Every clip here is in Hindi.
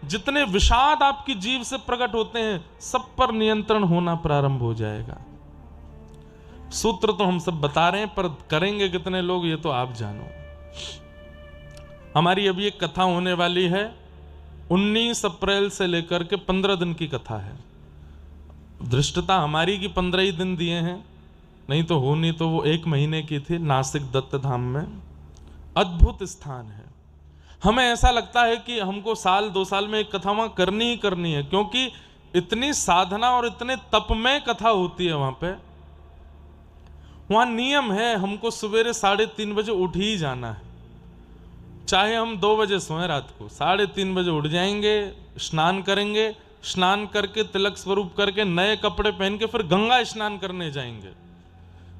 जितने विषाद आपकी जीव से प्रकट होते हैं, सब पर नियंत्रण होना प्रारंभ हो जाएगा। सूत्र तो हम सब बता रहे हैं, पर करेंगे कितने लोग ये तो आप जानो। हमारी अभी एक कथा होने वाली है, 19 अप्रैल से लेकर के 15 दिन की कथा है। धृष्टता हमारी की 15 ही दिन दिए हैं, नहीं तो होनी तो वो 1 महीने की थी। नासिक दत्त धाम में अद्भुत स्थान है। हमें ऐसा लगता है कि हमको साल 2 साल में एक कथा वहां करनी ही करनी है, क्योंकि इतनी साधना और इतने तप में कथा होती है वहां पे। वहां नियम है, हमको सवेरे 3:30 बजे उठ ही जाना है। चाहे हम 2 बजे सोएं रात को, 3:30 बजे उठ जाएंगे, स्नान करेंगे, स्नान करके तिलक स्वरूप करके नए कपड़े पहन के फिर गंगा स्नान करने जाएंगे।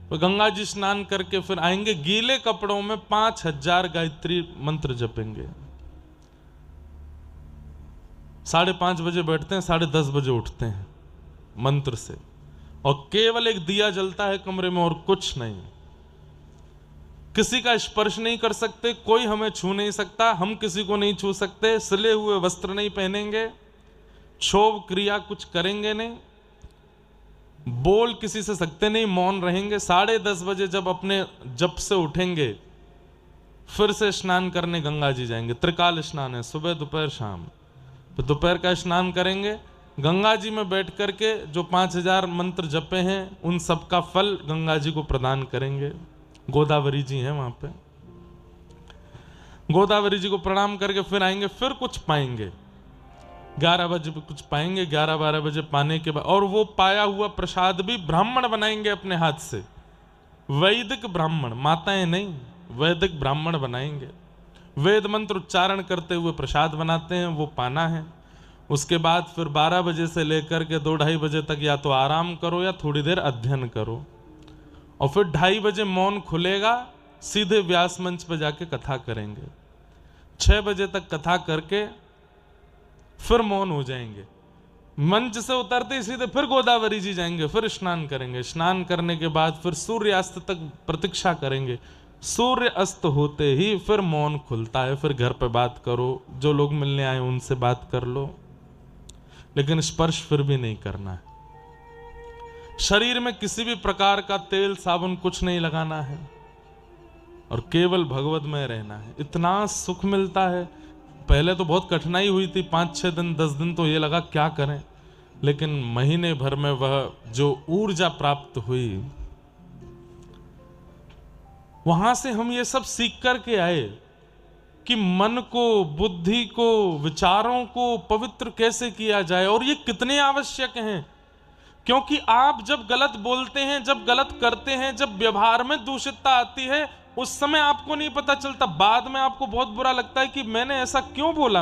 तो गंगा जी स्नान करके फिर आएंगे, गीले कपड़ों में 5000 गायत्री मंत्र जपेंगे। 5:30 बजे बैठते हैं, 10:30 बजे उठते हैं मंत्र से, और केवल एक दिया जलता है कमरे में और कुछ नहीं। किसी का स्पर्श नहीं कर सकते, कोई हमें छू नहीं सकता, हम किसी को नहीं छू सकते, सिले हुए वस्त्र नहीं पहनेंगे, क्षोभ क्रिया कुछ करेंगे नहीं, बोल किसी से सकते नहीं, मौन रहेंगे। 10:30 बजे जब अपने जप से उठेंगे, फिर से स्नान करने गंगा जी जाएंगे। त्रिकाल स्नान है, सुबह दोपहर शाम। तो दोपहर का स्नान करेंगे, गंगा जी में बैठ करके जो 5000 मंत्र जपे हैं उन सब का फल गंगा जी को प्रदान करेंगे। गोदावरी जी हैं वहां पे, गोदावरी जी को प्रणाम करके फिर आएंगे, फिर कुछ पाएंगे। 11 बजे कुछ पाएंगे, 11-12 बजे पाने के बाद, और वो पाया हुआ प्रसाद भी ब्राह्मण बनाएंगे अपने हाथ से। वैदिक ब्राह्मण, माताएं नहीं, वैदिक ब्राह्मण बनाएंगे। वेद मंत्र उच्चारण करते हुए प्रसाद बनाते हैं, वो पाना है। उसके बाद फिर 12 बजे से लेकर के 2-2:30 बजे तक या तो आराम करो या थोड़ी देर अध्ययन करो, और फिर 2:30 बजे मौन खुलेगा, सीधे व्यास मंच पर जाके कथा करेंगे। 6 बजे तक कथा करके फिर मौन हो जाएंगे। मंच से उतरते ही सीधे फिर गोदावरी जी जाएंगे, फिर स्नान करेंगे। स्नान करने के बाद फिर सूर्यास्त तक प्रतीक्षा करेंगे। सूर्य अस्त होते ही फिर मौन खुलता है, फिर घर पे बात करो, जो लोग मिलने आए उनसे बात कर लो, लेकिन स्पर्श फिर भी नहीं करना है। शरीर में किसी भी प्रकार का तेल साबुन कुछ नहीं लगाना है, और केवल भगवतमय रहना है। इतना सुख मिलता है। पहले तो बहुत कठिनाई हुई थी, 5-6 दिन 10 दिन तो ये लगा क्या करें, लेकिन महीने भर में वह जो ऊर्जा प्राप्त हुई, वहां से हम ये सब सीख करके आए कि मन को, बुद्धि को, विचारों को पवित्र कैसे किया जाए, और ये कितने आवश्यक हैं। क्योंकि आप जब गलत बोलते हैं, जब गलत करते हैं, जब व्यवहार में दूषितता आती है, उस समय आपको नहीं पता चलता, बाद में आपको बहुत बुरा लगता है कि मैंने ऐसा क्यों बोला।